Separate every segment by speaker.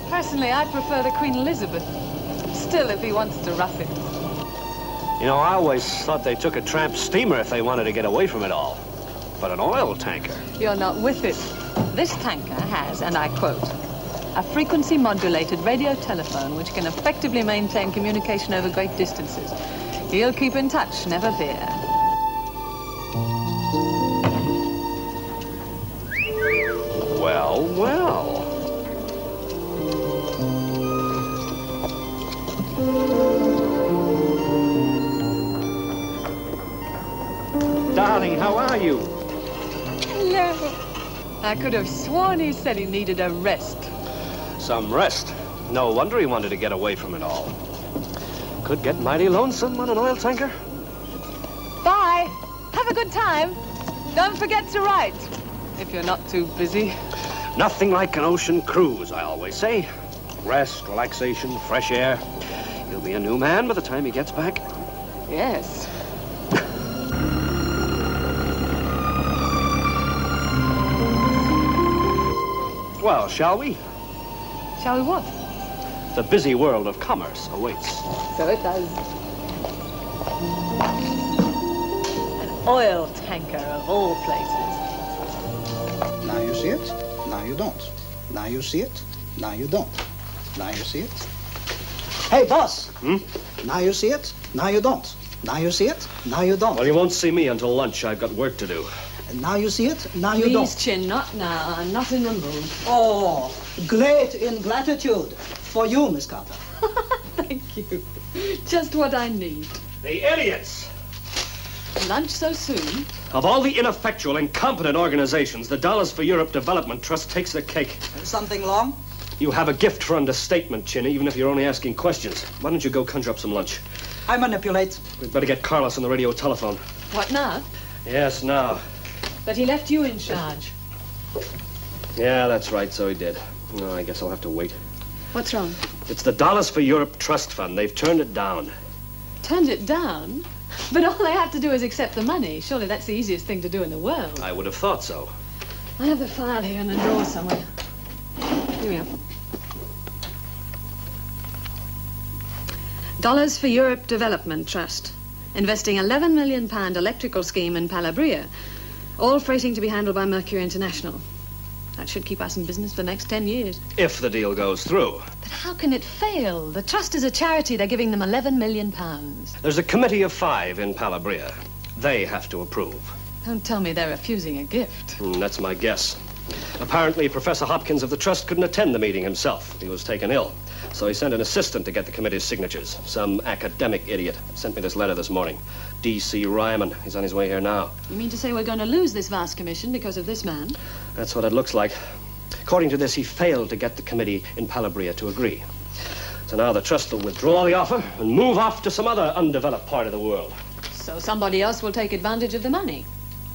Speaker 1: Personally, I prefer the Queen Elizabeth. Still, if he wants to rough it.
Speaker 2: You know, I always thought they took a tramp steamer if they wanted to get away from it all. But an oil tanker.
Speaker 1: You're not with it. This tanker has, and I quote, a frequency-modulated radio telephone which can effectively maintain communication over great distances. He'll keep in touch, never fear.
Speaker 2: Well, well. Darling, how are you?
Speaker 1: Hello. I could have sworn he said he needed a rest.
Speaker 2: Some rest. No wonder he wanted to get away from it all. Could get mighty lonesome on an oil tanker.
Speaker 1: Bye. Have a good time. Don't forget to write, if you're not too busy.
Speaker 2: Nothing like an ocean cruise, I always say. Rest, relaxation, fresh air. He'll be a new man by the time he gets back.
Speaker 1: Yes.
Speaker 2: Well, shall we?
Speaker 1: Shall we what?
Speaker 2: The busy world of commerce awaits.
Speaker 1: So it does. An oil tanker of all places.
Speaker 3: Now you see it, now you don't. Now you see it, now you don't. Now you see it. Hey, boss! Now you see it, now you don't. Now you see it, now you don't.
Speaker 2: Well, you won't see me until lunch. I've got work to do.
Speaker 3: And now you see it, now you
Speaker 1: Please,
Speaker 3: don't.
Speaker 1: Chin, not now. I'm not in the mood.
Speaker 3: Oh, great ingratitude for you, Miss Carter.
Speaker 1: Thank you. Just what I need.
Speaker 2: The idiots!
Speaker 1: Lunch so soon?
Speaker 2: Of all the ineffectual, incompetent organizations, the Dollars for Europe Development Trust takes the cake.
Speaker 3: Something wrong?
Speaker 2: You have a gift for understatement, Chin, even if you're only asking questions. Why don't you go conjure up some lunch?
Speaker 3: I manipulate.
Speaker 2: We'd better get Carlos on the radio telephone.
Speaker 1: What now?
Speaker 2: Yes, now.
Speaker 1: But he left you in charge.
Speaker 2: Yeah, that's right, so he did. Well, I guess I'll have to wait.
Speaker 1: What's wrong?
Speaker 2: It's the Dollars for Europe Trust Fund. They've turned it down.
Speaker 1: Turned it down? But all they have to do is accept the money. Surely that's the easiest thing to do in the world.
Speaker 2: I would have thought so.
Speaker 1: I have the file here in the drawer somewhere. Here we are. Dollars for Europe Development Trust. Investing £11 million electrical scheme in Calabria. All freighting to be handled by Mercury International. That should keep us in business for the next 10 years.
Speaker 2: If the deal goes through.
Speaker 1: But how can it fail? The trust is a charity. They're giving them £11 million.
Speaker 2: There's a committee of 5 in Calabria. They have to approve.
Speaker 1: Don't tell me they're refusing a gift.
Speaker 2: That's my guess. Apparently, Professor Hopkins of the Trust couldn't attend the meeting himself. He was taken ill. So he sent an assistant to get the committee's signatures. Some academic idiot sent me this letter this morning. D.C. Ryman. He's on his way here now.
Speaker 1: You mean to say we're going to lose this vast commission because of this man?
Speaker 2: That's what it looks like. According to this, he failed to get the committee in Calabria to agree. So now the Trust will withdraw the offer and move off to some other undeveloped part of the world.
Speaker 1: So somebody else will take advantage of the money?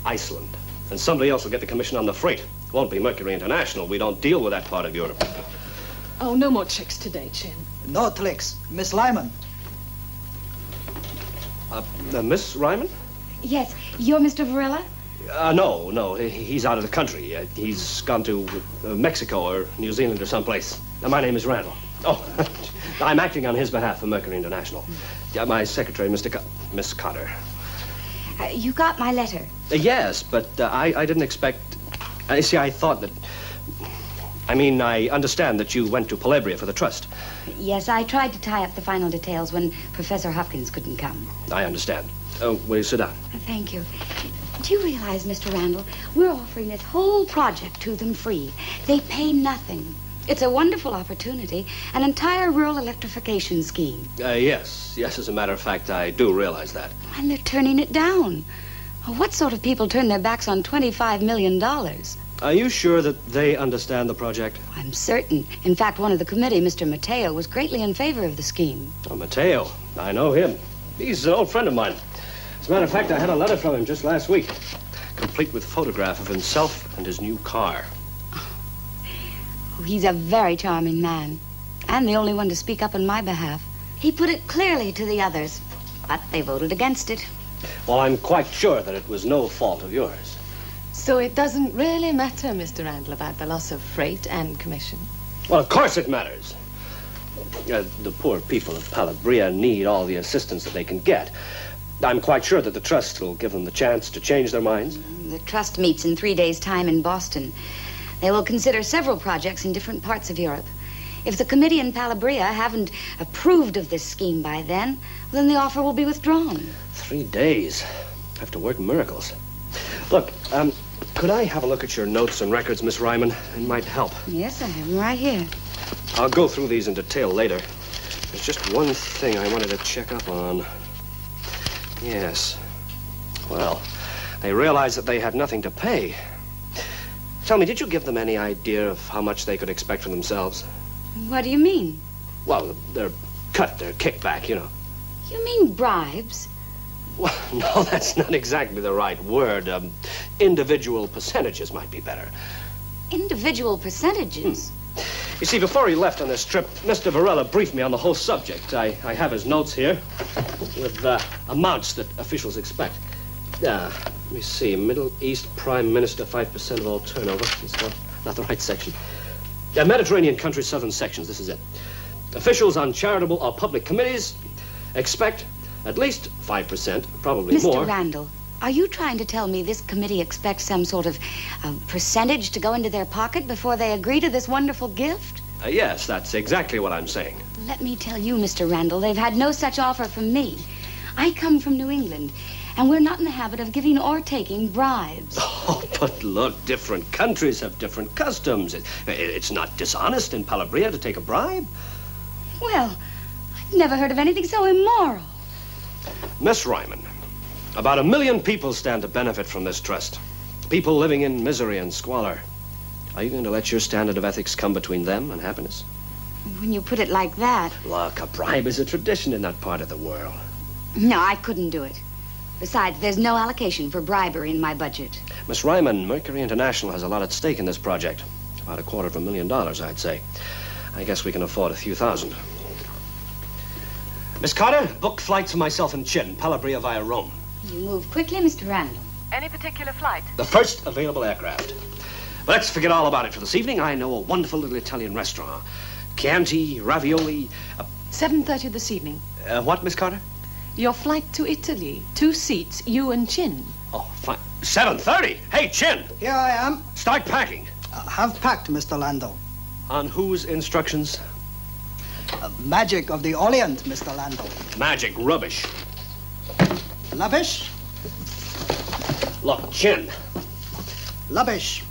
Speaker 2: Iceland. And somebody else will get the commission on the freight. It won't be Mercury International. We don't deal with that part of Europe.
Speaker 1: Oh, no more tricks today, Chin.
Speaker 3: No tricks. Miss Lyman.
Speaker 2: Miss Ryman?
Speaker 4: Yes, you're Mr. Varela?
Speaker 2: No. He's out of the country. He's gone to Mexico or New Zealand or someplace. My name is Randall. Oh, I'm acting on his behalf for Mercury International. My secretary, Miss Carter.
Speaker 4: You got my letter?
Speaker 2: Yes, but I didn't expect... see, I thought that... I understand that you went to Calabria for the trust.
Speaker 4: Yes, I tried to tie up the final details when Professor Hopkins couldn't come.
Speaker 2: I understand. Oh, will you sit down?
Speaker 4: Thank you. Do you realize, Mr. Randall, we're offering this whole project to them free. They pay nothing. It's a wonderful opportunity, an entire rural electrification scheme.
Speaker 2: Yes, as a matter of fact, I do realize that.
Speaker 4: And they're turning it down. What sort of people turn their backs on $25 million?
Speaker 2: Are you sure that they understand the project?
Speaker 4: I'm certain. In fact, one of the committee, Mr. Mateo, was greatly in favor of the scheme.
Speaker 2: Oh, Mateo. I know him. He's an old friend of mine. As a matter of fact, I had a letter from him just last week, complete with photograph of himself and his new car.
Speaker 4: He's a very charming man, and the only one to speak up on my behalf. He put it clearly to the others, but they voted against it.
Speaker 2: Well, I'm quite sure that it was no fault of yours.
Speaker 1: So it doesn't really matter, Mr. Randall, about the loss of freight and commission?
Speaker 2: Well, of course it matters. The poor people of Calabria need all the assistance that they can get. I'm quite sure that the Trust will give them the chance to change their minds.
Speaker 4: The Trust meets in 3 days' time in Boston. They will consider several projects in different parts of Europe. If the committee in Calabria haven't approved of this scheme by then the offer will be withdrawn.
Speaker 2: 3 days. I have to work miracles. Look, could I have a look at your notes and records, Miss Ryman? It might help.
Speaker 4: Yes, I have them right here.
Speaker 2: I'll go through these in detail later. There's just one thing I wanted to check up on. Yes. Well, they realized that they had nothing to pay. Tell me, did you give them any idea of how much they could expect from themselves?
Speaker 4: What do you mean?
Speaker 2: Well, their cut, their kickback, you know.
Speaker 4: You mean bribes?
Speaker 2: Well, no, that's not exactly the right word. Individual percentages might be better.
Speaker 4: Individual percentages?
Speaker 2: You see, before he left on this trip, Mr. Varela briefed me on the whole subject. I have his notes here with amounts that officials expect. Let me see. Middle East Prime Minister, 5% of all turnover. It's not the right section. Mediterranean countries, southern sections. This is it. Officials on charitable or public committees expect at least 5%, probably more.
Speaker 4: Mr. Randall, are you trying to tell me this committee expects some sort of percentage to go into their pocket before they agree to this wonderful gift?
Speaker 2: Yes, that's exactly what I'm saying.
Speaker 4: Let me tell you, Mr. Randall, they've had no such offer from me. I come from New England, and we're not in the habit of giving or taking bribes.
Speaker 2: Oh, but look, different countries have different customs. It's not dishonest in Calabria to take a bribe.
Speaker 4: Well, I've never heard of anything so immoral.
Speaker 2: Miss Ryman, about 1 million people stand to benefit from this trust. People living in misery and squalor. Are you going to let your standard of ethics come between them and happiness?
Speaker 4: When you put it like that...
Speaker 2: Look, a bribe is a tradition in that part of the world.
Speaker 4: No, I couldn't do it. Besides, there's no allocation for bribery in my budget.
Speaker 2: Miss Ryman, Mercury International has a lot at stake in this project. About $250,000, I'd say. I guess we can afford a few thousand. Miss Carter, book flights for myself and Chin, Calabria via Rome.
Speaker 4: You move quickly, Mr. Randall.
Speaker 1: Any particular flight?
Speaker 2: The first available aircraft. But let's forget all about it for this evening. I know a wonderful little Italian restaurant. Chianti, ravioli...
Speaker 1: 7:30 this evening.
Speaker 2: What, Miss Carter?
Speaker 1: Your flight to Italy. 2 seats, you and Chin.
Speaker 2: Oh, fine. 7:30? Hey, Chin!
Speaker 3: Here I am.
Speaker 2: Start packing.
Speaker 3: Have packed, Mr. Lando.
Speaker 2: On whose instructions?
Speaker 3: Magic of the Orient, Mr. Lando.
Speaker 2: Magic rubbish.
Speaker 3: Lavish?
Speaker 2: Look, Chin.
Speaker 3: Lavish.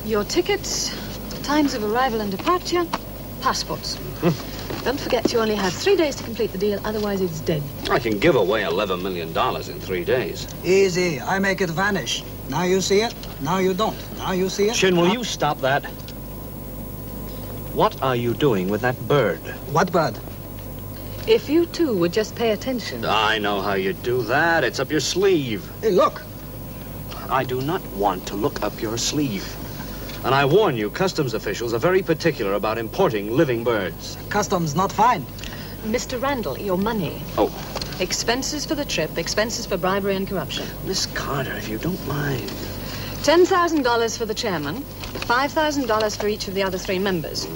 Speaker 1: Your tickets, times of arrival and departure, passports. Don't forget you only have 3 days to complete the deal, otherwise it's dead.
Speaker 5: I can give away $11 million in 3 days.
Speaker 3: Easy. I make it vanish. Now you see it, now you don't. Now you see it.
Speaker 5: Chin, will you stop that? What are you doing with that bird?
Speaker 3: What bird?
Speaker 1: If you two would just pay attention.
Speaker 5: I know how you do that. It's up your sleeve.
Speaker 3: Hey, look.
Speaker 5: I do not want to look up your sleeve. And I warn you, customs officials are very particular about importing living birds.
Speaker 3: Customs not fine.
Speaker 1: Mr. Randall, your money.
Speaker 5: Oh.
Speaker 1: Expenses for the trip, expenses for bribery and corruption.
Speaker 5: Miss Carter, if you don't mind.
Speaker 1: $10,000 for the chairman, $5,000 for each of the other 3 members.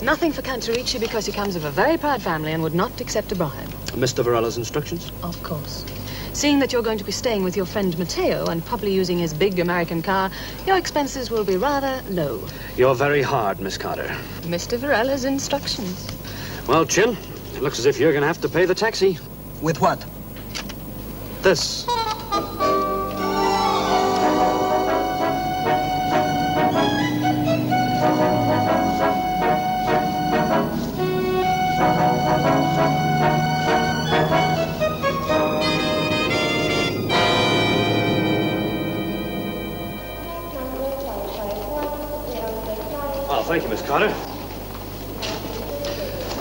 Speaker 1: Nothing for Cantorici because he comes of a very proud family and would not accept a bribe.
Speaker 2: Mr. Varela's instructions?
Speaker 1: Of course. Seeing that you're going to be staying with your friend Mateo and probably using his big American car, your expenses will be rather low.
Speaker 5: You're very hard, Miss Carter.
Speaker 1: Mr. Varela's instructions.
Speaker 5: Well, Chin, it looks as if you're going to have to pay the taxi.
Speaker 3: With what?
Speaker 5: This.
Speaker 2: thank you, Miss Carter.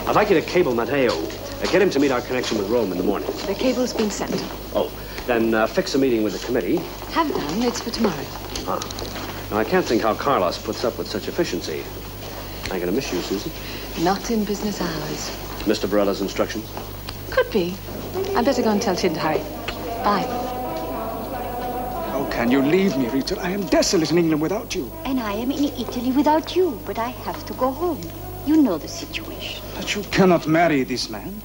Speaker 2: I'd like you to cable Matteo. Get him to meet our connection with Rome in the morning.
Speaker 1: The cable's been sent.
Speaker 2: Oh, then fix a meeting with the committee.
Speaker 1: Have done. It's for tomorrow.
Speaker 2: Ah. Now, I can't think how Carlos puts up with such efficiency. I'm gonna miss you, Susan.
Speaker 1: Not in business hours.
Speaker 2: Mr. Barella's instructions?
Speaker 1: Could be. I'd better go and tell Chin to hurry. Bye.
Speaker 6: How can you leave me, Rita? I am desolate in England without you.
Speaker 7: And I am in Italy without you, but I have to go home. You know the situation.
Speaker 6: But you cannot marry this man.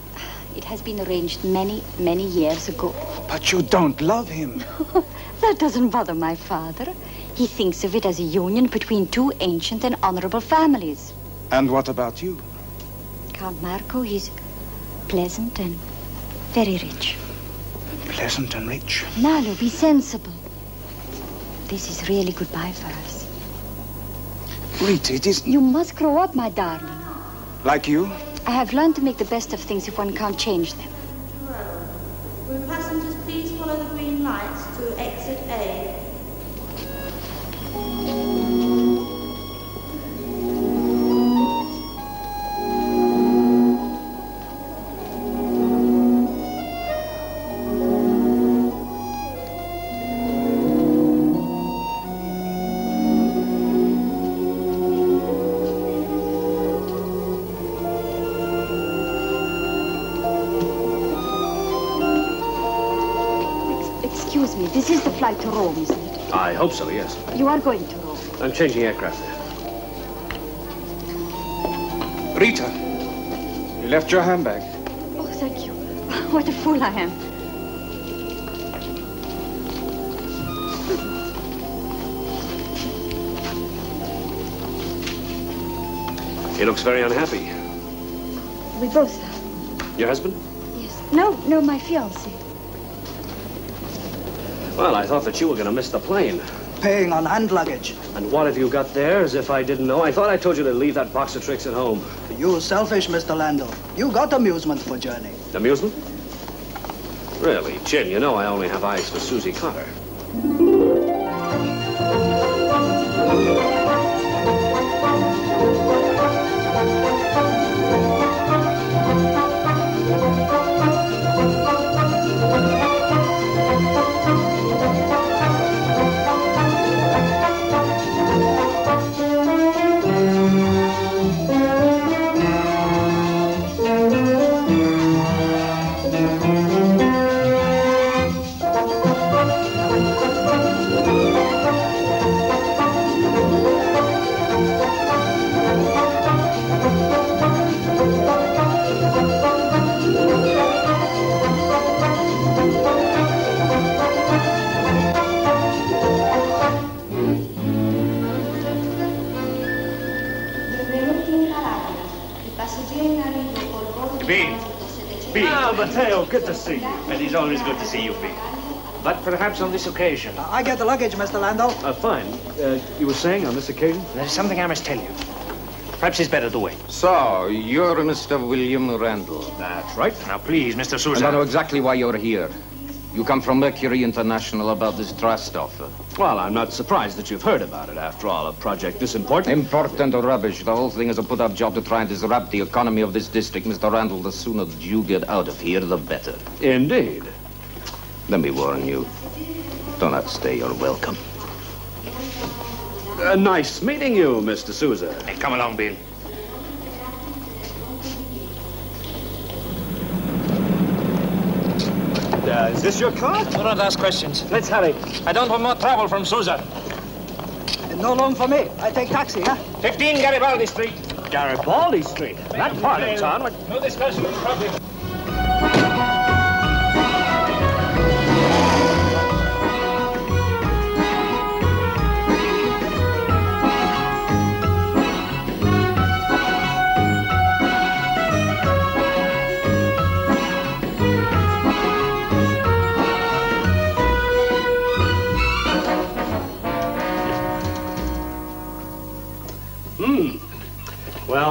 Speaker 7: It has been arranged many, many years ago.
Speaker 6: But you don't love him.
Speaker 7: That doesn't bother my father. He thinks of it as a union between two ancient and honorable families.
Speaker 6: And what about you?
Speaker 7: Count Marco, he's pleasant and very rich.
Speaker 6: Pleasant and rich.
Speaker 7: Nalo, be sensible. This is really goodbye for us.
Speaker 6: Rita, it is...
Speaker 7: You must grow up, my darling.
Speaker 6: Like you?
Speaker 7: I have learned to make the best of things if one can't change them.
Speaker 8: Will passengers please follow the green lights to exit A?
Speaker 7: Excuse me, this is the flight to Rome, isn't it?
Speaker 2: I hope so, yes.
Speaker 7: You are going to Rome.
Speaker 2: I'm changing aircraft there.
Speaker 6: Rita, you left your handbag.
Speaker 7: Oh, thank you. What a fool I am.
Speaker 2: He looks very unhappy.
Speaker 7: We both are.
Speaker 2: Your husband?
Speaker 7: Yes. No, my fiancé.
Speaker 2: Well, I thought that you were going to miss the plane.
Speaker 3: Paying on hand luggage.
Speaker 2: And what have you got there, as if I didn't know? I thought I told you to leave that box of tricks at home.
Speaker 3: You selfish, Mr. Landau. You got amusement for journey.
Speaker 2: Amusement? Really, Chin, you know I only have eyes for Susie Carter.
Speaker 9: Matteo, good to see you. And it's always good to see you, Pete. But perhaps on this occasion.
Speaker 3: I get the luggage, Mr. Landau.
Speaker 2: Fine. You were saying on this occasion?
Speaker 9: There's something I must tell you. Perhaps it's better to wait.
Speaker 10: So, you're Mr. William Randall.
Speaker 9: That's right. Now, please, Mr. Sousa.
Speaker 10: And I know exactly why you're here. You come from Mercury International about this trust offer.
Speaker 2: Well, I'm not surprised that you've heard about it. After all, a project this important.
Speaker 10: Important rubbish. The whole thing is a put-up job to try and disrupt the economy of this district. Mr. Randall, the sooner that you get out of here, the better.
Speaker 2: Indeed.
Speaker 10: Let me warn you. Do not stay your welcome.
Speaker 2: Nice meeting you, Mr. Sousa.
Speaker 9: Hey, come along, Bill.
Speaker 2: Is this your car?
Speaker 9: Do not ask questions.
Speaker 2: Let's hurry.
Speaker 9: I don't want more trouble from Sousa.
Speaker 3: No loan for me. I take taxi, huh?
Speaker 9: 15 Garibaldi Street.
Speaker 2: Garibaldi Street? That part of town?
Speaker 9: No discussion in public.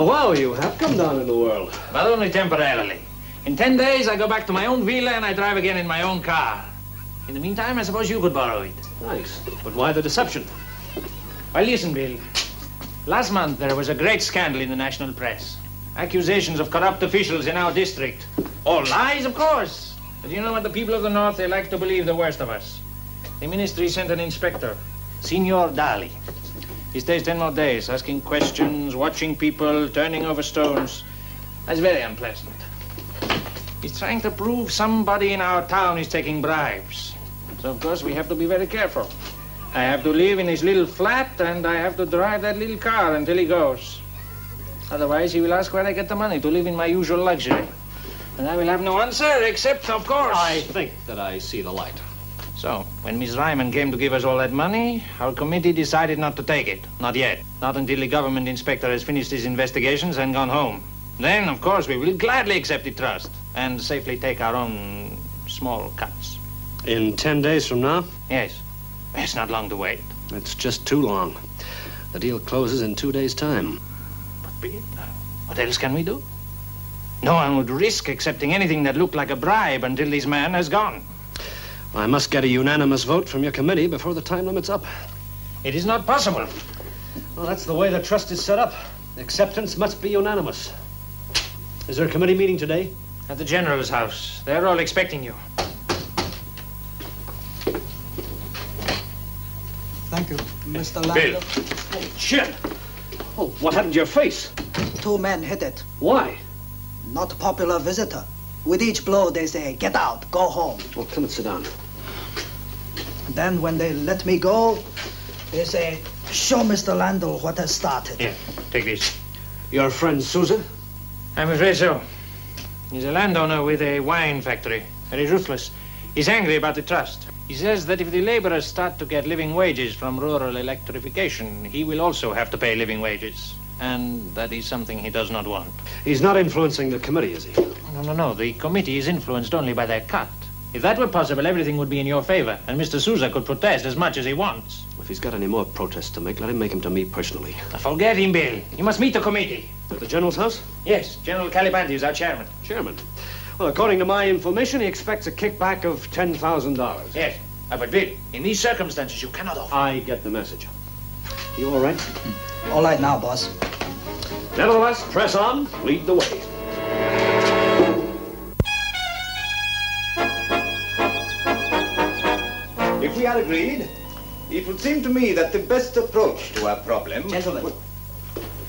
Speaker 2: Well, you have come down in the world.
Speaker 9: But only temporarily. In 10 days, I go back to my own villa and I drive again in my own car. In the meantime, I suppose you could borrow it.
Speaker 2: Nice. But why the deception?
Speaker 9: Well, listen, Bill. Last month, there was a great scandal in the national press. Accusations of corrupt officials in our district. All lies, of course. But you know what? The people of the North, they like to believe the worst of us. The ministry sent an inspector, Signor Dali. He stays 10 more days, asking questions, watching people, turning over stones. That's very unpleasant. He's trying to prove somebody in our town is taking bribes. So, of course, we have to be very careful. I have to live in his little flat, and I have to drive that little car until he goes. Otherwise, he will ask where I get the money to live in my usual luxury. And I will have no answer, except, of course...
Speaker 2: I think that I see the light.
Speaker 9: So, when Miss Ryman came to give us all that money, our committee decided not to take it. Not yet. Not until the government inspector has finished his investigations and gone home. Then, of course, we will gladly accept the trust and safely take our own small cuts.
Speaker 2: In 10 days from now?
Speaker 9: Yes. It's not long to wait.
Speaker 2: It's just too long. The deal closes in 2 days' time.
Speaker 9: But what else can we do? No one would risk accepting anything that looked like a bribe until this man has gone.
Speaker 2: I must get a unanimous vote from your committee before the time limit's up.
Speaker 9: It is not possible.
Speaker 2: Well, that's the way the trust is set up. Acceptance must be unanimous. Is there a committee meeting today?
Speaker 9: At the General's house. They're all expecting you.
Speaker 3: Thank you, Mr. Landau.
Speaker 2: Oh, shit! Oh, what happened to your face?
Speaker 3: 2 men hit it.
Speaker 2: Why?
Speaker 3: Not a popular visitor. With each blow, they say, get out, go home.
Speaker 2: Well, come and sit down.
Speaker 3: Then when they let me go, they say, show Mr. Landau what has started.
Speaker 9: Here, take this.
Speaker 2: Your friend Sousa?
Speaker 9: I'm afraid so. He's a landowner with a wine factory. Very ruthless. He's angry about the trust. He says that if the laborers start to get living wages from rural electrification, he will also have to pay living wages. And that is something he does not want.
Speaker 2: He's not influencing the committee, is he?
Speaker 9: No. The committee is influenced only by their cut. If that were possible, everything would be in your favor, and Mr. Sousa could protest as much as he wants.
Speaker 2: If he's got any more protests to make, let him make them to me personally.
Speaker 9: Forget him, Bill. You must meet the committee.
Speaker 2: At the General's house?
Speaker 9: Yes, General Calibanti is our chairman.
Speaker 2: Chairman? Well, according to my information, he expects a kickback of $10,000.
Speaker 9: Yes. But Bill, in these circumstances, you cannot offer.
Speaker 2: I get the message. You all right?
Speaker 3: All right now, boss.
Speaker 2: Nevertheless, press on. Lead the way.
Speaker 11: If we are agreed, it would seem to me that the best approach to our problem...
Speaker 12: Gentlemen,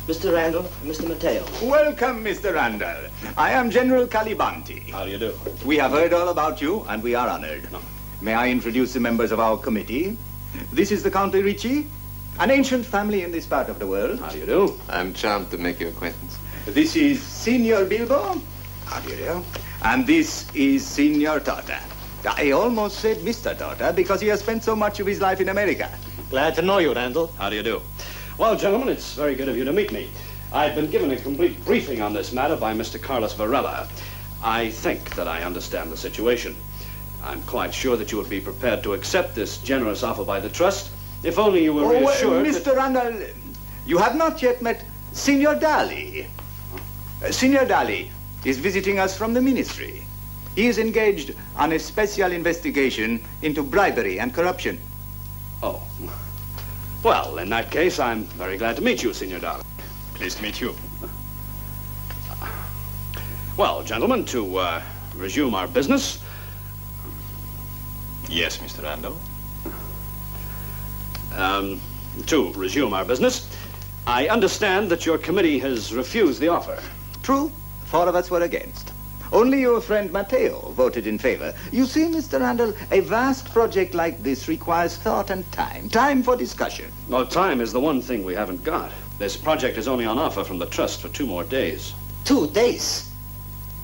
Speaker 12: Mr. Randall, Mr. Mateo.
Speaker 11: Welcome, Mr. Randall. I am General Calibanti.
Speaker 2: How do you do?
Speaker 11: We have heard all about you, and we are honored.
Speaker 2: No.
Speaker 11: May I introduce the members of our committee? This is the Count Ricci, an ancient family in this part of the world.
Speaker 2: How do you do?
Speaker 13: I'm charmed to make your acquaintance.
Speaker 11: This is Signor Bilbo. How do you do? And this is Signor Torta. I almost said Mr. Torta because he has spent so much of his life in America.
Speaker 2: Glad to know you, Randall. How do you do? Well, gentlemen, it's very good of you to meet me. I've been given a complete briefing on this matter by Mr. Carlos Varela. I think that I understand the situation. I'm quite sure that you would be prepared to accept this generous offer by the trust, if only you were reassured
Speaker 11: Mr. Randall, you have not yet met Signor Dali. Signor Dali is visiting us from the ministry. He is engaged on a special investigation into bribery and corruption.
Speaker 2: Oh. Well, in that case, I'm very glad to meet you, Signor Dali.
Speaker 11: Pleased to meet you.
Speaker 2: Well, gentlemen, to resume our business...
Speaker 11: Yes, Mr. Randall.
Speaker 2: To resume our business, I understand that your committee has refused the offer.
Speaker 11: True. 4 of us were against. Only your friend Mateo voted in favor. You see, Mr. Randall, a vast project like this requires thought and time. Time for discussion.
Speaker 2: Well, time is the one thing we haven't got. This project is only on offer from the trust for 2 more days.
Speaker 12: 2 days?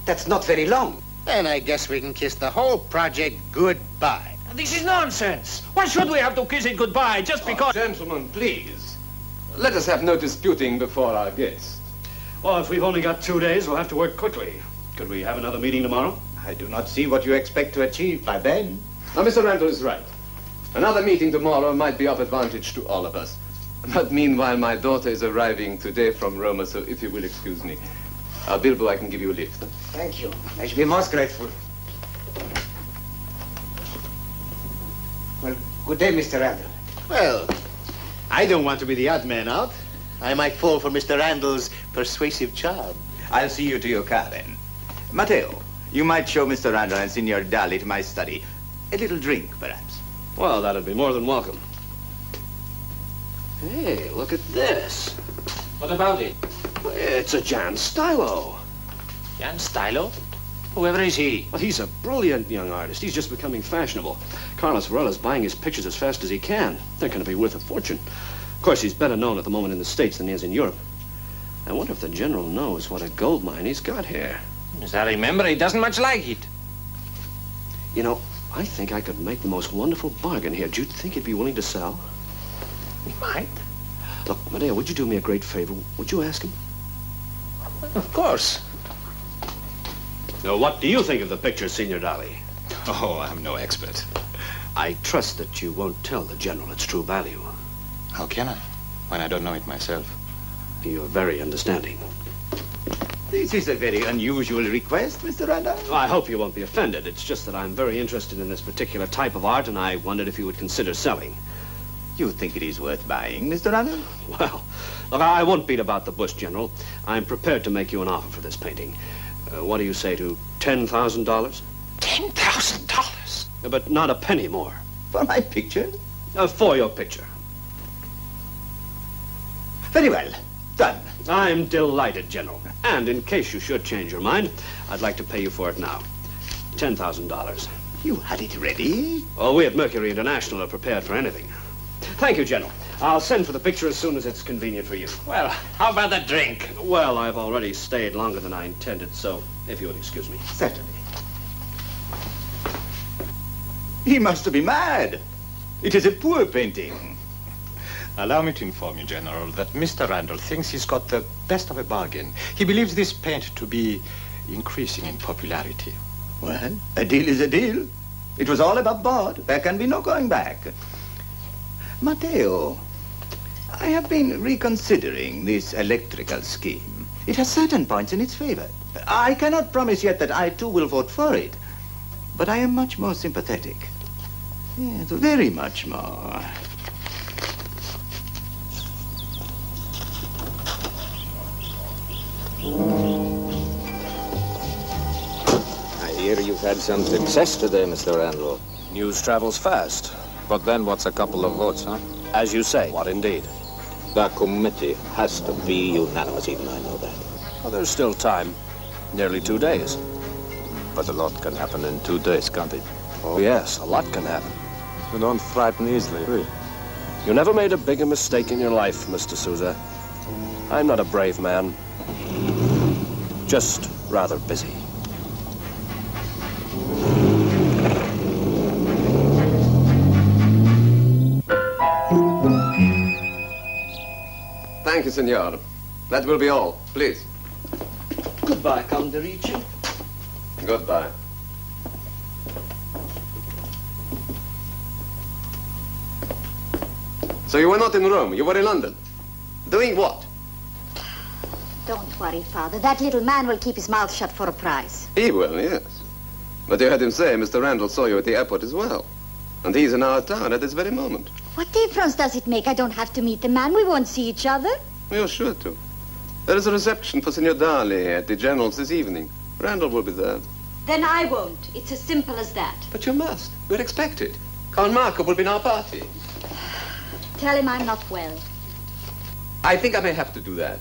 Speaker 12: That's not very long.
Speaker 14: Then I guess we can kiss the whole project goodbye.
Speaker 9: This is nonsense. Why should we have to kiss it goodbye just because...
Speaker 13: Gentlemen, please. Let us have no disputing before our guest.
Speaker 2: Well, if we've only got 2 days, we'll have to work quickly. Could we have another meeting tomorrow?
Speaker 11: I do not see what you expect to achieve by then.
Speaker 13: Now, Mr. Randall is right. Another meeting tomorrow might be of advantage to all of us. But meanwhile, my daughter is arriving today from Roma, so if you will excuse me. Bilbo, I can give you a lift.
Speaker 12: Thank you. I should be most grateful. Well, good day, Mr. Randall.
Speaker 14: Well, I don't want to be the odd man out.
Speaker 12: I might fall for Mr. Randall's persuasive charm.
Speaker 11: I'll see you to your car then. Matteo, you might show Mr. Randall and Signor Dali to my study. A little drink, perhaps.
Speaker 2: Well, that'd be more than welcome. Hey, look at this.
Speaker 9: What about it?
Speaker 2: It's a Jan Stylo.
Speaker 9: Jan Stylo? Whoever is he?
Speaker 2: Well, he's a brilliant young artist. He's just becoming fashionable. Carlos Varela's buying his pictures as fast as he can. They're going to be worth a fortune. Of course, he's better known at the moment in the States than he is in Europe. I wonder if the General knows what a gold mine he's got here.
Speaker 9: As I remember, he doesn't much like it.
Speaker 2: You know, I think I could make the most wonderful bargain here. Do you think he'd be willing to sell?
Speaker 9: He might.
Speaker 2: Look, Medea, would you do me a great favor? Would you ask him?
Speaker 9: Of course.
Speaker 2: Now, what do you think of the picture, Signor Dali?
Speaker 15: Oh, I'm no expert.
Speaker 2: I trust that you won't tell the General its true value.
Speaker 15: How can I, when I don't know it myself?
Speaker 2: You're very understanding.
Speaker 11: This is a very unusual request, Mr. Randall.
Speaker 2: Well, I hope you won't be offended. It's just that I'm very interested in this particular type of art, and I wondered if you would consider selling.
Speaker 11: You think it is worth buying, Mr. Randall?
Speaker 2: Well, look, I won't beat about the bush, General. I'm prepared to make you an offer for this painting. What do you say to $10,000?
Speaker 9: $10,000?
Speaker 2: But not a penny more.
Speaker 11: For my picture?
Speaker 2: For your picture.
Speaker 11: Very well. Done.
Speaker 2: I'm delighted, General. And in case you should change your mind, I'd like to pay you for it now. $10,000.
Speaker 11: You had it ready?
Speaker 2: Oh, we at Mercury International are prepared for anything. Thank you, General. I'll send for the picture as soon as it's convenient for you.
Speaker 9: Well, how about the drink?
Speaker 2: Well, I've already stayed longer than I intended, so if you would excuse me.
Speaker 11: Certainly. He must be mad. It is a poor painting.
Speaker 15: Allow me to inform you, General, that Mr. Randall thinks he's got the best of a bargain. He believes this paint to be increasing in popularity.
Speaker 11: Well, a deal is a deal. It was all above board. There can be no going back. Matteo, I have been reconsidering this electrical scheme. It has certain points in its favor. I cannot promise yet that I, too, will vote for it. But I am much more sympathetic. Yes, very much more.
Speaker 10: I hear you've had some success today, Mr. Randall.
Speaker 2: News travels fast.
Speaker 10: But then what's a couple of votes, huh?
Speaker 2: As you say. What indeed?
Speaker 10: The committee has to be unanimous, even I know that.
Speaker 2: Well, there's still time. Nearly 2 days.
Speaker 10: But a lot can happen in 2 days, can't it?
Speaker 2: Oh, yes, a lot can happen.
Speaker 10: You don't frighten easily.
Speaker 2: You never made a bigger mistake in your life, Mr. Souza. I'm not a brave man. Just rather busy.
Speaker 13: Thank you, senor. That will be all. Please.
Speaker 12: Goodbye, Count de Ricci.
Speaker 13: Goodbye. So you were not in Rome. You were in London. Doing what?
Speaker 7: Don't worry, Father. That little man will keep his mouth shut for a prize.
Speaker 13: He will, yes. But you heard him say Mr. Randall saw you at the airport as well. And he's in our town at this very moment.
Speaker 7: What difference does it make? I don't have to meet the man. We won't see each other.
Speaker 13: You're sure to. There is a reception for Signor Dali at the General's this evening. Randall will be there.
Speaker 7: Then I won't. It's as simple as that.
Speaker 13: But you must. We're expected. Count Marco will be in our party.
Speaker 7: Tell him I'm not well.
Speaker 13: I think I may have to do that.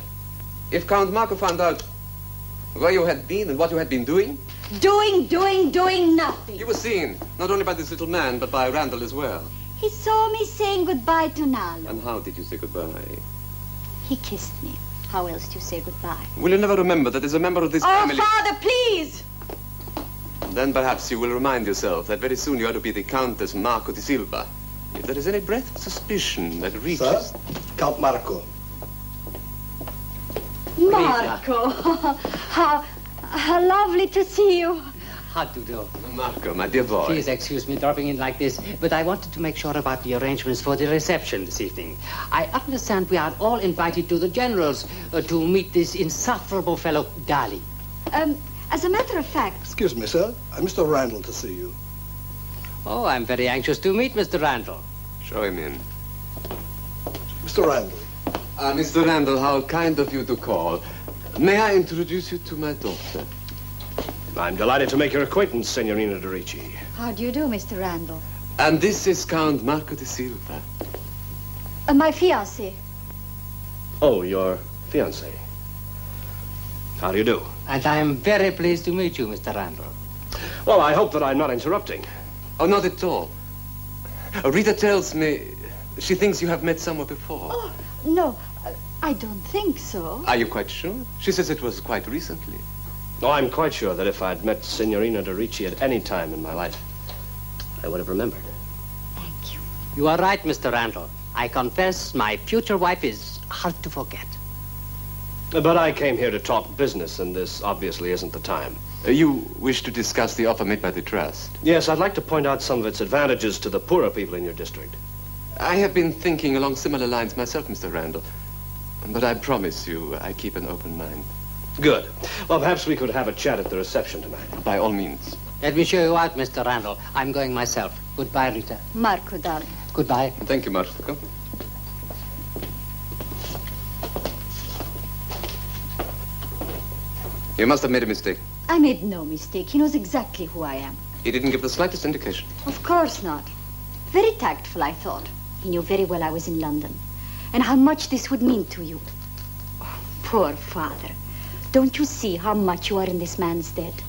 Speaker 13: If Count Marco found out where you had been and what you had been doing...
Speaker 7: Doing nothing.
Speaker 13: You were seen, not only by this little man, but by Randall as well.
Speaker 7: He saw me saying goodbye to Nalo.
Speaker 13: And how did you say goodbye?
Speaker 7: He kissed me. How else do you say goodbye?
Speaker 13: Will you never remember that as a member of this family...
Speaker 7: Oh, Father, please!
Speaker 13: Then perhaps you will remind yourself that very soon you are to be the Countess Marco di Silva. If there is any breath of suspicion that reaches...
Speaker 16: Sir, Count Marco.
Speaker 7: Marco! How lovely to see you.
Speaker 17: How do you do?
Speaker 13: Marco, my dear boy.
Speaker 17: Please excuse me dropping in like this, but I wanted to make sure about the arrangements for the reception this evening. I understand we are all invited to the General's to meet this insufferable fellow, Dali.
Speaker 7: As a matter of fact...
Speaker 16: Excuse me, sir. Mr. Randall to see you.
Speaker 17: Oh, I'm very anxious to meet Mr. Randall.
Speaker 13: Show him in.
Speaker 16: Mr. Randall,
Speaker 13: Mr. Randall, how kind of you to call. May I introduce you to my daughter?
Speaker 2: I'm delighted to make your acquaintance, Signorina de Ricci.
Speaker 7: How do you do, Mr. Randall?
Speaker 13: And this is Count Marco de Silva.
Speaker 7: My fiancé.
Speaker 2: Oh, your fiancé. How do you do?
Speaker 17: And I'm very pleased to meet you, Mr. Randall.
Speaker 2: Well, I hope that I'm not interrupting.
Speaker 13: Oh, not at all. Rita tells me she thinks you have met somewhere before.
Speaker 7: Oh, no, I don't think so.
Speaker 13: Are you quite sure? She says it was quite recently.
Speaker 2: Oh, I'm quite sure that if I'd met Signorina de Ricci at any time in my life, I would have remembered.
Speaker 7: Thank you.
Speaker 17: You are right, Mr. Randall. I confess my future wife is hard to forget.
Speaker 2: But I came here to talk business, and this obviously isn't the time.
Speaker 13: You wish to discuss the offer made by the trust?
Speaker 2: Yes, I'd like to point out some of its advantages to the poorer people in your district.
Speaker 13: I have been thinking along similar lines myself, Mr. Randall. But I promise you, I keep an open mind.
Speaker 2: Good. Well, perhaps we could have a chat at the reception tonight.
Speaker 13: By all means.
Speaker 17: Let me show you out, Mr. Randall. I'm going myself. Goodbye, Rita.
Speaker 7: Marco, darling.
Speaker 17: Goodbye.
Speaker 13: Thank you, Marco. You must have made a mistake.
Speaker 7: I made no mistake. He knows exactly who I am.
Speaker 13: He didn't give the slightest indication.
Speaker 7: Of course not. Very tactful, I thought. He knew very well I was in London and how much this would mean to you. Oh, poor father. Don't you see how much you are in this man's debt?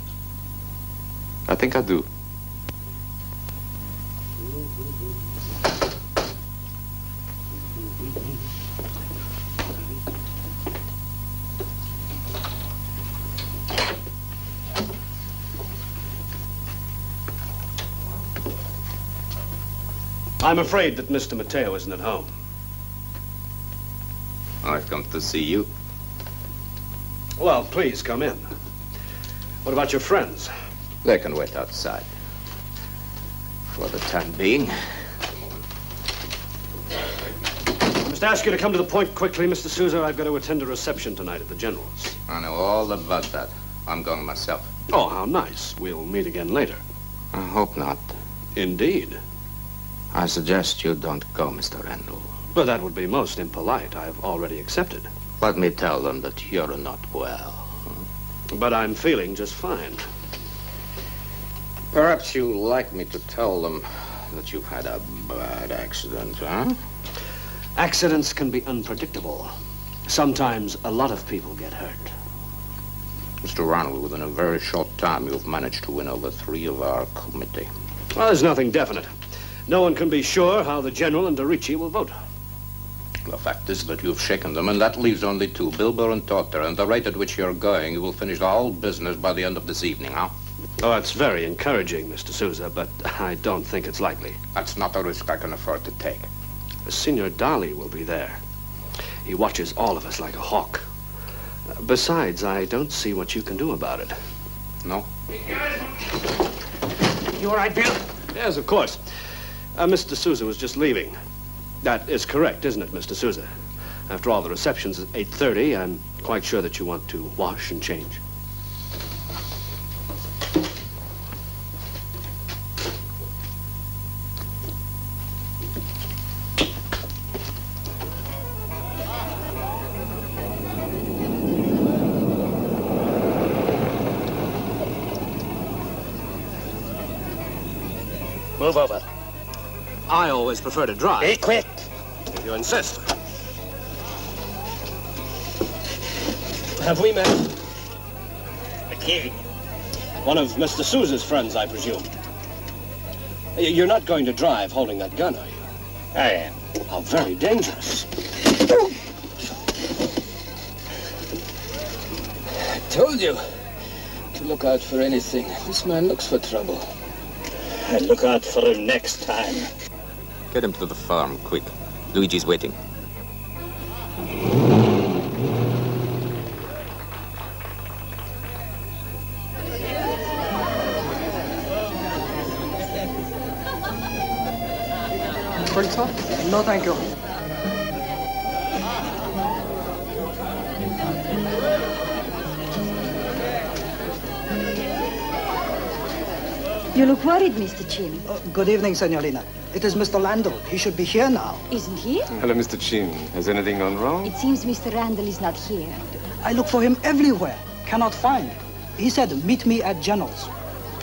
Speaker 13: I think I do.
Speaker 2: I'm afraid that Mr. Matteo isn't at home.
Speaker 10: I've come to see you.
Speaker 2: Well, please come in. What about your friends?
Speaker 10: They can wait outside. For the time being.
Speaker 2: I must ask you to come to the point quickly, Mr. Sousa. I've got to attend a reception tonight at the General's.
Speaker 10: I know all about that. I'm going myself.
Speaker 2: Oh, how nice. We'll meet again later.
Speaker 10: I hope not.
Speaker 2: Indeed.
Speaker 10: I suggest you don't go, Mr. Randall.
Speaker 2: But that would be most impolite. I've already accepted.
Speaker 10: Let me tell them that you're not well.
Speaker 2: But I'm feeling just fine.
Speaker 10: Perhaps you'd like me to tell them that you've had a bad accident, huh?
Speaker 2: Accidents can be unpredictable. Sometimes a lot of people get hurt.
Speaker 10: Mr. Ronald, within a very short time, you've managed to win over 3 of our committee.
Speaker 2: Well, there's nothing definite. No one can be sure how the General and de Ricci will vote.
Speaker 10: The fact is that you've shaken them, and that leaves only 2, Bilbo and Totter. And the rate at which you're going, you will finish the whole business by the end of this evening, huh?
Speaker 2: Oh, that's very encouraging, Mr. Sousa, but I don't think it's likely.
Speaker 10: That's not a risk I can afford to take.
Speaker 2: Signor Dali will be there. He watches all of us like a hawk. Besides, I don't see what you can do about it.
Speaker 10: No?
Speaker 2: You all right, Bill? Yes, of course. Mr. Sousa was just leaving. That is correct, isn't it, Mr. Sousa? After all, the reception's at 8:30. I'm quite sure that you want to wash and change.
Speaker 12: Move over.
Speaker 2: I always prefer to drive.
Speaker 12: Be quick.
Speaker 2: If you insist. Have we met?
Speaker 12: The key.
Speaker 2: One of Mr. Sousa's friends, I presume. You're not going to drive holding that gun, are you?
Speaker 12: I am.
Speaker 2: How very dangerous.
Speaker 12: I told you to look out for anything. This man looks for trouble. I'll look out for him next time.
Speaker 10: Get him to the farm, quick. Luigi's waiting.
Speaker 3: No, thank you.
Speaker 7: You look worried, Mr. Chin.
Speaker 3: Good evening, Senorina. It is Mr. Randall. He should be here now.
Speaker 7: Isn't he?
Speaker 13: Hello, Mr. Chin. Has anything gone wrong?
Speaker 7: It seems Mr. Randall is not here.
Speaker 3: I look for him everywhere. Cannot find. He said, meet me at General's.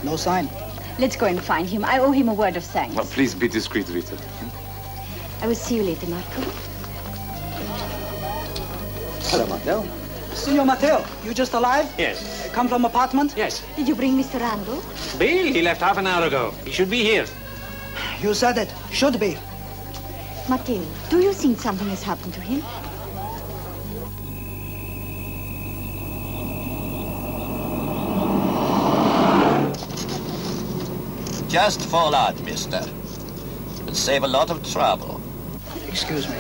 Speaker 3: No sign.
Speaker 7: Let's go and find him. I owe him a word of thanks.
Speaker 13: Well, please be discreet, Rita.
Speaker 7: I will see you later, Marco.
Speaker 3: Hello, Matteo. Signor Matteo, you just alive?
Speaker 9: Yes.
Speaker 3: Come from apartment?
Speaker 9: Yes.
Speaker 7: Did you bring Mr. Randall?
Speaker 9: Bill, he left half an hour ago. He should be here.
Speaker 3: You said it. Should be.
Speaker 7: Matteo, do you think something has happened to him?
Speaker 18: Just fall out, mister. It'll save a lot of trouble.
Speaker 3: Excuse me.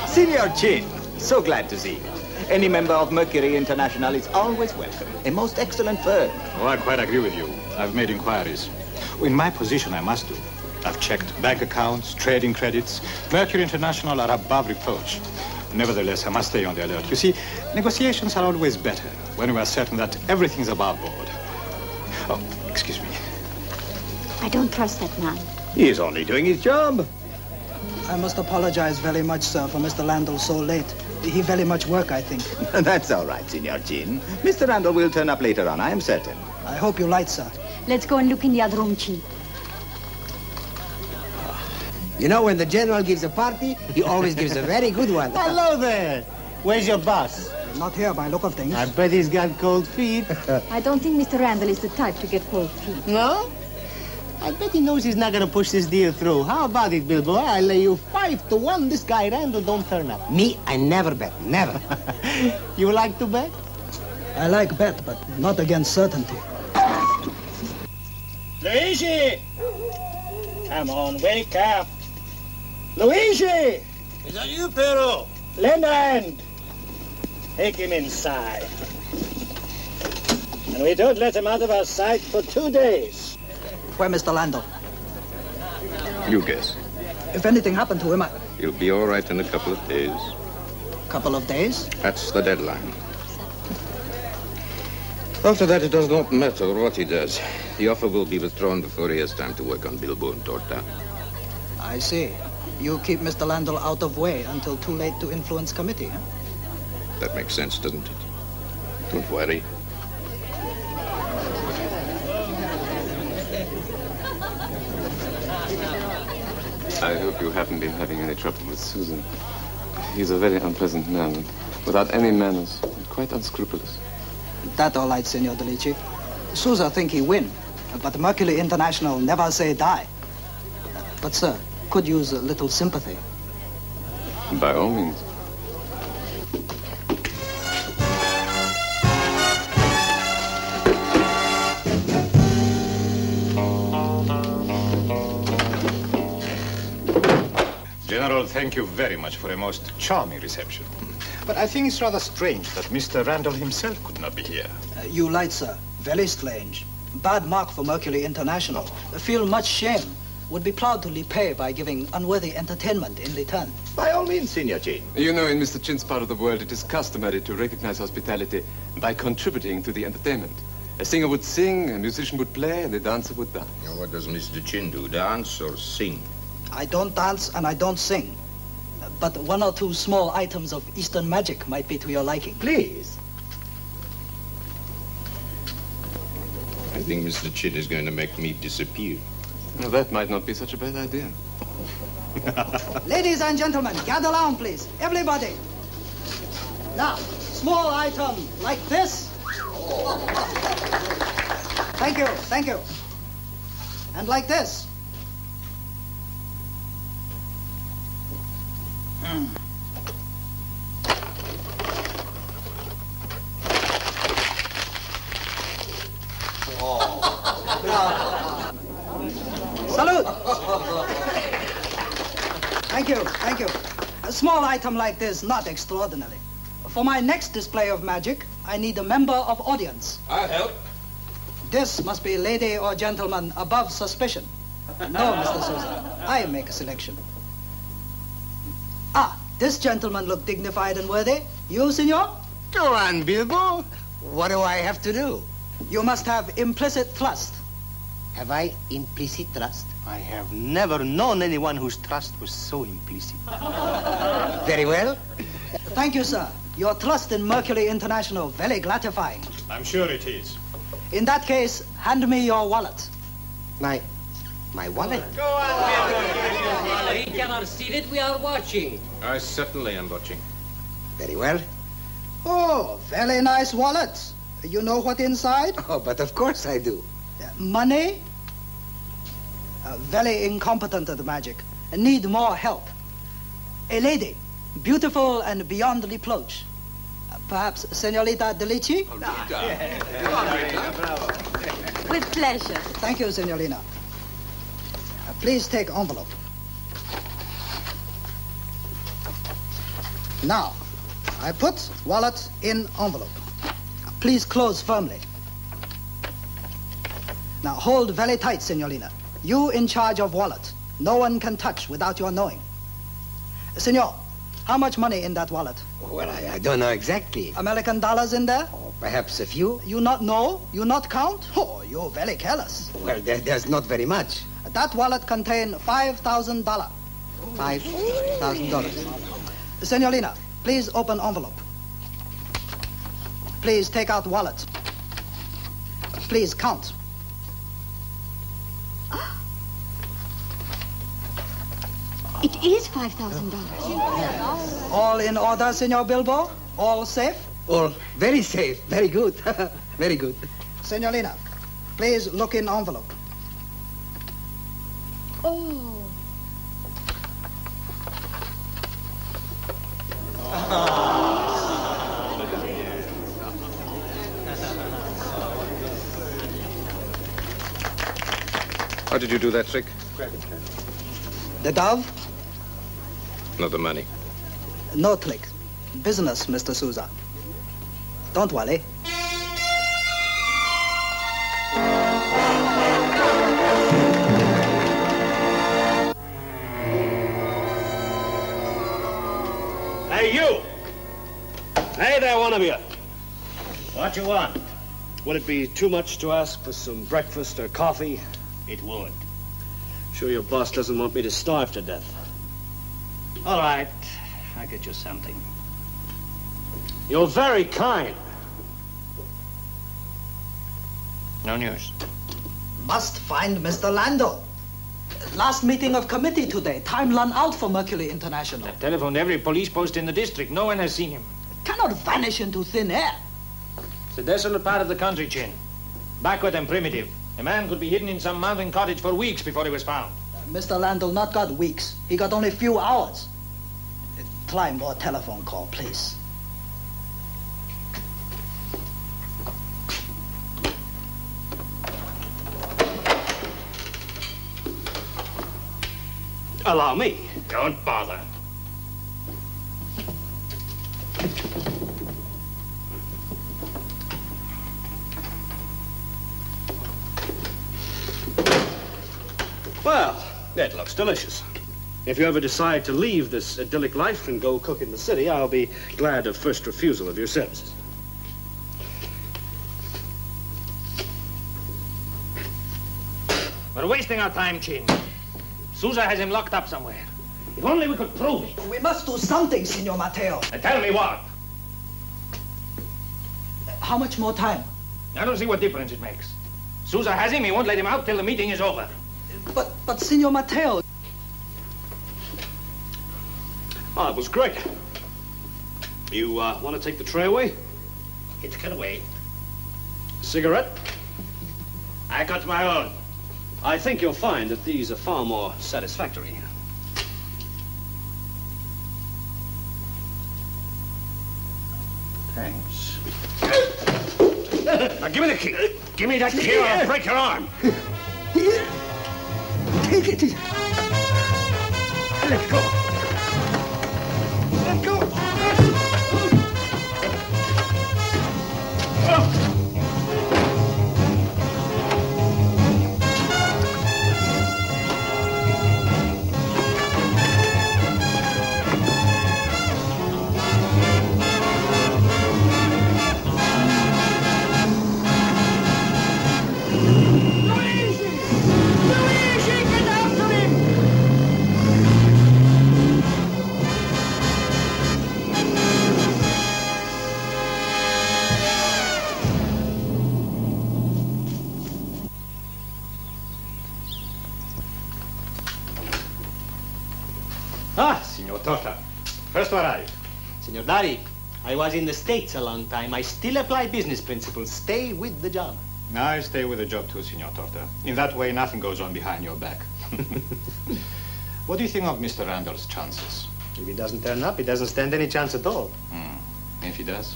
Speaker 11: Signor Chin, so glad to see you. Any member of Mercury International is always welcome. A most excellent firm.
Speaker 15: Oh, I quite agree with you. I've made inquiries. In my position, I must do. I've checked bank accounts, trading credits. Mercury International are above reproach. Nevertheless, I must stay on the alert. You see, negotiations are always better when we are certain that everything's above board. Oh, excuse me.
Speaker 7: I don't trust that man.
Speaker 11: He is only doing his job.
Speaker 3: I must apologize very much, sir, for Mr. Randall so late. He very much work, I think.
Speaker 11: That's all right, Signor Chin. Mr. Randall will turn up later on, I am certain.
Speaker 3: I hope you light, sir.
Speaker 7: Let's go and look in the other room, Chin.
Speaker 14: You know, when the general gives a party, he always gives a very good one.
Speaker 19: Hello there. Where's your boss?
Speaker 3: Not here by look of things.
Speaker 19: I bet he's got cold feet.
Speaker 7: I don't think Mr. Randall is the type to get cold feet.
Speaker 19: No? I bet he knows he's not going to push this deal through. How about it, Bilbo? I lay you 5-1 this guy Randall don't turn up.
Speaker 14: Me, I never bet. Never.
Speaker 19: You like to bet?
Speaker 3: I like bet, but not against certainty.
Speaker 19: Luigi! Come on, wake up. Luigi!
Speaker 14: Is that you, Pero?
Speaker 19: Lend a hand. Take him inside. And we don't let him out of our sight for 2 days.
Speaker 3: Where Mr. Randall?
Speaker 10: You guess.
Speaker 3: If anything happened to him,
Speaker 10: He'll be all right in a couple of days.
Speaker 3: Couple of days?
Speaker 10: That's the deadline. After that, it does not matter what he does. The offer will be withdrawn before he has time to work on Bilbo and Torta.
Speaker 3: I see. You keep Mr. Randall out of way until too late to influence committee, huh?
Speaker 10: That makes sense, doesn't it? Don't worry.
Speaker 13: I hope you haven't been having any trouble with Susan. He's a very unpleasant man, without any manners, and quite unscrupulous.
Speaker 3: That all right, Senor Delici. Sousa think he win, but Mercury International never say die. But, sir, could use a little sympathy.
Speaker 13: By all means.
Speaker 15: General, thank you very much for a most charming reception. But I think it's rather strange that Mr. Randall himself could not be here.
Speaker 3: You light, sir. Very strange. Bad mark for Mercury International. Feel much shame. Would be proud to repay by giving unworthy entertainment in return.
Speaker 11: By all means, Signor Chin.
Speaker 13: You know, in Mr. Chin's part of the world, it is customary to recognize hospitality by contributing to the entertainment. A singer would sing, a musician would play, and a dancer would dance.
Speaker 10: Now, what does Mr. Chin do, dance or sing?
Speaker 3: I don't dance and I don't sing. But 1 or 2 small items of Eastern magic might be to your liking.
Speaker 11: Please.
Speaker 10: I think Mr. Chin is going to make me disappear.
Speaker 13: Now, that might not be such a bad idea.
Speaker 3: Ladies and gentlemen, gather round, please. Everybody. Now, small item like this. Thank you, thank you. And like this. Salute! Thank you, thank you. A small item like this, not extraordinary. For my next display of magic, I need a member of audience.
Speaker 10: I'll help.
Speaker 3: This must be lady or gentleman above suspicion. No, Mr. Sousa, I make a selection. Ah, this gentleman looked dignified and worthy. You, senor?
Speaker 14: Go on, Bilbo. What do I have to do?
Speaker 3: You must have implicit trust.
Speaker 19: Have I implicit trust? I have never known anyone whose trust was so implicit. Very well.
Speaker 3: Thank you, sir. Your trust in Mercury International, very gratifying.
Speaker 15: I'm sure it is.
Speaker 3: In that case, hand me your wallet.
Speaker 19: My wallet?
Speaker 17: Go on, we cannot see it. We are watching.
Speaker 10: I certainly am watching.
Speaker 19: Very well.
Speaker 3: Oh, very nice wallet. You know what inside?
Speaker 19: Oh, but of course I do.
Speaker 3: Money? Very incompetent at magic. Need more help. A lady, beautiful and beyond reproach. Perhaps Senorita Delici?
Speaker 7: With pleasure.
Speaker 3: Thank you, Signorina. Please take envelope. Now, I put wallet in envelope. Please close firmly. Now, hold very tight, Signorina. You in charge of wallet. No one can touch without your knowing. Senor, how much money in that wallet?
Speaker 19: Well, I don't know exactly.
Speaker 3: American dollars in there?
Speaker 19: Oh, perhaps a few.
Speaker 3: You not know? You not count? Oh, you're very careless.
Speaker 19: Well, there's not very much.
Speaker 3: That wallet contained $5,000.
Speaker 19: $5,000.
Speaker 3: Senorina, please open envelope. Please take out wallet. Please count.
Speaker 7: It is $5,000.
Speaker 3: All in order, Senor Bilbo? All safe?
Speaker 19: All very safe. Very good. Very good.
Speaker 3: Senorina, please look in envelope.
Speaker 7: Oh.
Speaker 10: How did you do that trick?
Speaker 3: The dove?
Speaker 10: Not the money.
Speaker 3: No trick. Business, Mr. Souza. Don't worry.
Speaker 2: Hey, you! Hey there, one of you.
Speaker 9: What you want?
Speaker 2: Would it be too much to ask for some breakfast or coffee?
Speaker 9: It would.
Speaker 2: Sure your boss doesn't want me to starve to death.
Speaker 9: All right. I'll get you something.
Speaker 2: You're very kind.
Speaker 9: No news.
Speaker 3: Must find Mr. Lando. Last meeting of committee today. Time run out for Mercury International.
Speaker 9: I've telephoned every police post in the district. No one has seen him.
Speaker 3: Cannot vanish into thin air.
Speaker 9: It's a desolate part of the country, Chin. Backward and primitive. A man could be hidden in some mountain cottage for weeks before he was found.
Speaker 3: Mr. Lando not got weeks. He got only a few hours. Try more telephone call, please.
Speaker 2: Allow me.
Speaker 9: Don't bother.
Speaker 2: Well, that looks delicious. If you ever decide to leave this idyllic life and go cook in the city, I'll be glad of first refusal of your services.
Speaker 9: We're wasting our time, Chin. Souza has him locked up somewhere. If only we could prove it.
Speaker 3: We must do something, Senor Mateo.
Speaker 9: Tell me what?
Speaker 3: How much more time?
Speaker 9: I don't see what difference it makes. Souza has him. He won't let him out till the meeting is over.
Speaker 3: But Senor Mateo...
Speaker 2: Oh, it was great. You want to take the tray away?
Speaker 9: It can wait.
Speaker 2: Cigarette?
Speaker 9: I got my own.
Speaker 2: I think you'll find that these are far more satisfactory.
Speaker 9: Thanks. Now give me the key. Give me that key or I'll break your arm.
Speaker 3: Take it.
Speaker 9: Let go.
Speaker 3: Let go.
Speaker 15: Just arrived.
Speaker 19: Signor Dari, I was in the States a long time. I still apply business principles. Stay with the job.
Speaker 15: I stay with the job too, Signor Torta. In that way, nothing goes on behind your back. What do you think of Mr. Randall's chances?
Speaker 19: If he doesn't turn up, he doesn't stand any chance at all.
Speaker 15: If he does?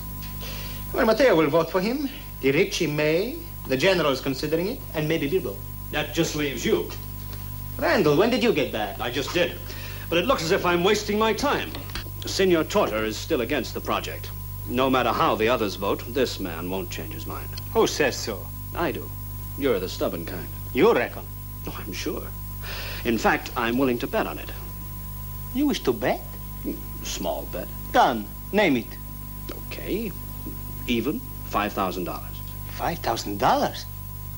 Speaker 19: Well, Matteo will vote for him. The Ricci may. The general's considering it. And maybe Bilbo.
Speaker 2: That just leaves you.
Speaker 19: Randall, when did you get back?
Speaker 2: I just did. But it looks as if I'm wasting my time. Signor Torta is still against the project. No matter how the others vote, this man won't change his mind.
Speaker 19: Who says so?
Speaker 2: I do. You're the stubborn kind.
Speaker 19: You reckon?
Speaker 2: Oh, I'm sure. In fact, I'm willing to bet on it.
Speaker 19: You wish to bet?
Speaker 2: Small bet.
Speaker 19: Done. Name it.
Speaker 2: Okay. Even $5,000.
Speaker 19: $5,000?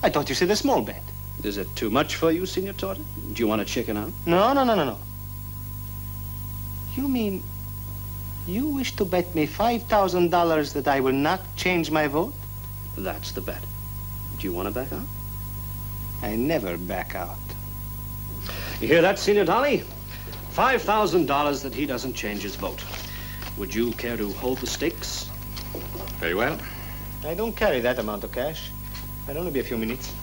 Speaker 19: I thought you said a small bet.
Speaker 2: Is it too much for you, Signor Torta? Do you want to chicken out?
Speaker 19: No. You mean you wish to bet me $5,000 that I will not change my vote?
Speaker 2: That's the bet. Do you want to back out?
Speaker 19: I never back out.
Speaker 2: You hear that, Signor Dali? $5,000 that he doesn't change his vote. Would you care to hold the stakes?
Speaker 15: Very well.
Speaker 19: I don't carry that amount of cash. I'd only be a few minutes.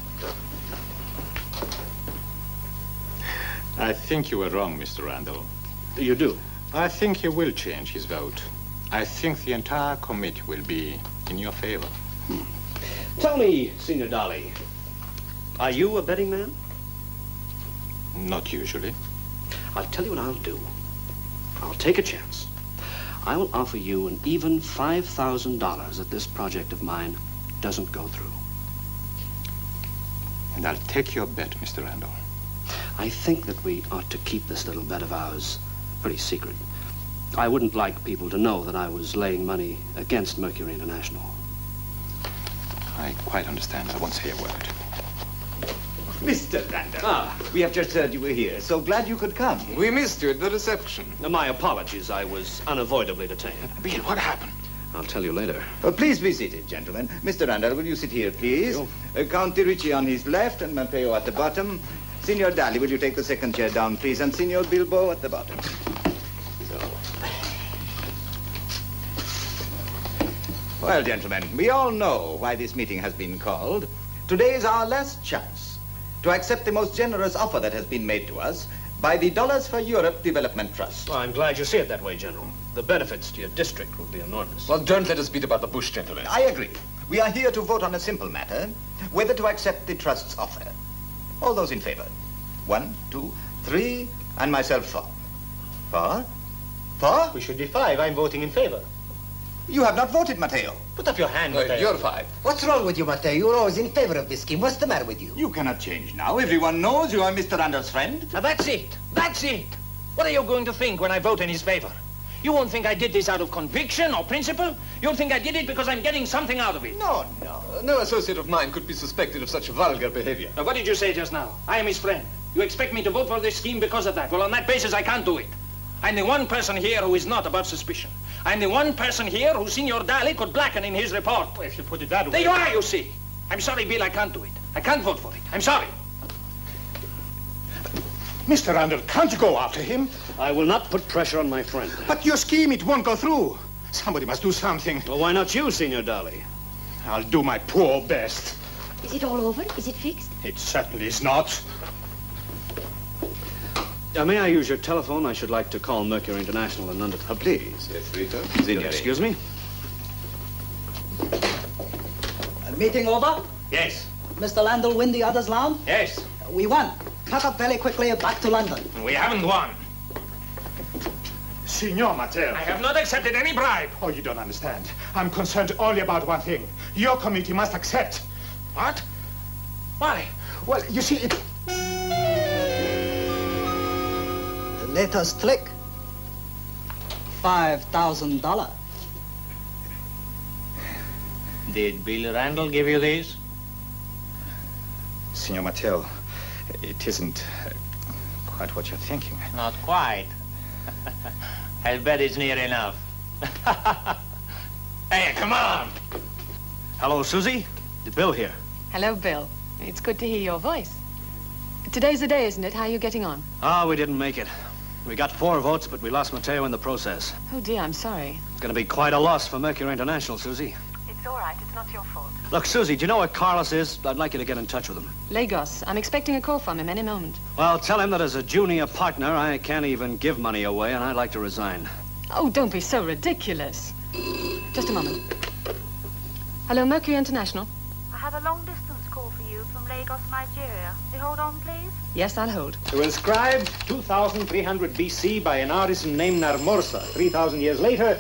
Speaker 15: I think you were wrong, Mr. Randall.
Speaker 2: You do?
Speaker 15: I think he will change his vote. I think the entire committee will be in your favor.
Speaker 2: Tell me, Signor Dali, are you a betting man?
Speaker 15: Not usually.
Speaker 2: I'll tell you what I'll do. I'll take a chance. I will offer you an even $5,000 that this project of mine doesn't go through.
Speaker 15: And I'll take your bet, Mr. Randall.
Speaker 2: I think that we ought to keep this little bet of ours pretty secret. I wouldn't like people to know that I was laying money against Mercury International.
Speaker 15: I quite understand. I won't say a word.
Speaker 11: Mr. Randall. We have just heard you were here. So glad you could come.
Speaker 13: We missed you at the reception.
Speaker 2: My apologies. I was unavoidably detained.
Speaker 13: Bill, what happened?
Speaker 2: I'll tell you later.
Speaker 11: Please be seated, gentlemen. Mr. Randall, will you sit here, please? Count Di Ricci on his left and Matteo at the bottom. Signor Dali, will you take the second chair down, please? And Signor Bilbo at the bottom. Well, gentlemen, we all know why this meeting has been called. Today is our last chance to accept the most generous offer that has been made to us by the Dollars for Europe Development Trust.
Speaker 2: Well, I'm glad you see it that way, General. The benefits to your district will be enormous.
Speaker 13: Well, don't let us beat about the bush, gentlemen.
Speaker 11: I agree. We are here to vote on a simple matter, whether to accept the trust's offer. All those in favor? 1, 2, 3, and myself 4. 4? 4?
Speaker 19: We should be 5. I'm voting in favor.
Speaker 11: You have not voted, Matteo.
Speaker 19: Put up your hand, Matteo.
Speaker 13: You're 5.
Speaker 14: What's wrong with you, Matteo? You're always in favor of this scheme. What's the matter with you?
Speaker 11: You cannot change now. Everyone knows you are Mr. Randall's friend.
Speaker 9: Now, that's it. That's it. What are you going to think when I vote in his favor? You won't think I did this out of conviction or principle. You'll think I did it because I'm getting something out of it.
Speaker 11: No.
Speaker 13: No associate of mine could be suspected of such vulgar behavior.
Speaker 9: Now, what did you say just now? I am his friend. You expect me to vote for this scheme because of that. Well, on that basis, I can't do it. I'm the one person here who is not above suspicion. I'm the one person here who Signor Dali could blacken in his report.
Speaker 19: Well, if you put it that way...
Speaker 9: There you are, you see. I'm sorry, Bill, I can't do it. I can't vote for it. I'm sorry.
Speaker 15: Mr. Randall, can't you go after him?
Speaker 2: I will not put pressure on my friend.
Speaker 15: But your scheme, it won't go through. Somebody must do something.
Speaker 2: Well, why not you, Signor Dali?
Speaker 15: I'll do my poor best.
Speaker 7: Is it all over? Is it fixed?
Speaker 15: It certainly is not.
Speaker 2: May I use your telephone? I should like to call Mercury International in London.
Speaker 11: Please.
Speaker 13: Yes, Rita.
Speaker 2: Excuse me?
Speaker 3: Meeting over?
Speaker 9: Yes.
Speaker 3: Mr. Randall win the others round?
Speaker 9: Yes.
Speaker 3: We won. Pack up very quickly back to London.
Speaker 9: We haven't won.
Speaker 15: Signor Matteo.
Speaker 9: I have not accepted any bribe.
Speaker 15: Oh, you don't understand. I'm concerned only about one thing. Your committee must accept.
Speaker 9: What? Why?
Speaker 15: Well, you see, it...
Speaker 3: The latest trick. $5,000.
Speaker 9: Did Bill Randall give you these?
Speaker 15: Signor Matteo, it isn't quite what you're thinking.
Speaker 9: Not quite. I'll bet it's near enough. Hey, come on!
Speaker 2: Hello, Susie. Bill here.
Speaker 1: Hello, Bill. It's good to hear your voice. Today's the day, isn't it? How are you getting on?
Speaker 2: We didn't make it. We got 4 votes, but we lost Mateo in the process.
Speaker 1: Oh, dear, I'm sorry.
Speaker 2: It's going to be quite a loss for Mercury International, Susie.
Speaker 1: It's all right. It's not your fault.
Speaker 2: Look, Susie, do you know where Carlos is? I'd like you to get in touch with him.
Speaker 1: Lagos. I'm expecting a call from him any moment.
Speaker 2: Well, tell him that as a junior partner, I can't even give money away, and I'd like to resign.
Speaker 1: Oh, don't be so ridiculous. Just a moment. Hello, Mercury International.
Speaker 8: I have a long-distance call for you from Lagos, Nigeria. Will you hold on, please?
Speaker 1: Yes, I'll hold.
Speaker 9: It was inscribed 2300 BC by an artisan named Narmorsa. 3,000 years later...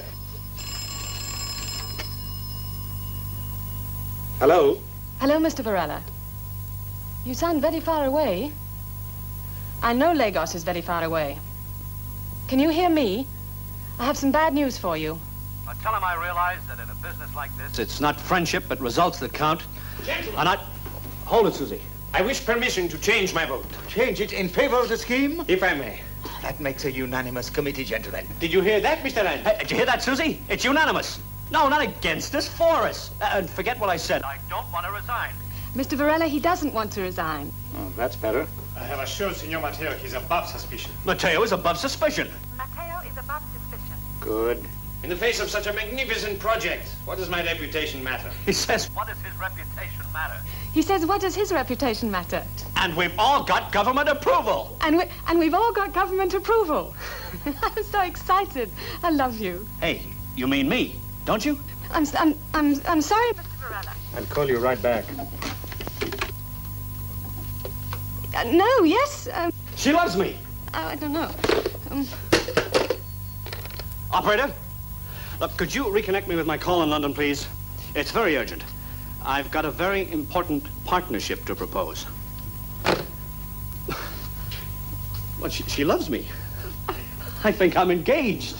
Speaker 9: Hello?
Speaker 1: Hello, Mr. Varela. You sound very far away. I know Lagos is very far away. Can you hear me? I have some bad news for you.
Speaker 2: But tell him I realize that in a business like this, it's not friendship, but results that count.
Speaker 9: Gentlemen!
Speaker 2: And Hold it, Susie.
Speaker 9: I wish permission to change my vote.
Speaker 11: Change it in favor of the scheme?
Speaker 9: If I may.
Speaker 11: That makes a unanimous committee, gentlemen.
Speaker 9: Did you hear that, Mr. Rand?
Speaker 2: Hey, did you hear that, Susie? It's unanimous. No, not against us, for us. And forget what I said. I don't want to resign.
Speaker 1: Mr. Varela, he doesn't want to resign.
Speaker 9: Oh, that's better.
Speaker 15: I have assured Senor Mateo he's above suspicion.
Speaker 2: Mateo is above suspicion.
Speaker 8: Mateo is above suspicion.
Speaker 9: Good. In the face of such a magnificent project, what does my reputation matter?
Speaker 2: He says, what does his reputation matter?
Speaker 1: He says, what does his reputation matter?
Speaker 2: And we've all got government approval.
Speaker 1: And we've all got government approval. I'm so excited. I love you.
Speaker 2: Hey, you mean me, don't you?
Speaker 1: I'm sorry, Mr. Varela.
Speaker 9: I'll call you right back.
Speaker 1: No, yes.
Speaker 2: She loves me.
Speaker 1: I don't know.
Speaker 2: Operator, look, could you reconnect me with my call in London, please? It's very urgent. I've got a very important partnership to propose. Well, she loves me. I think I'm engaged.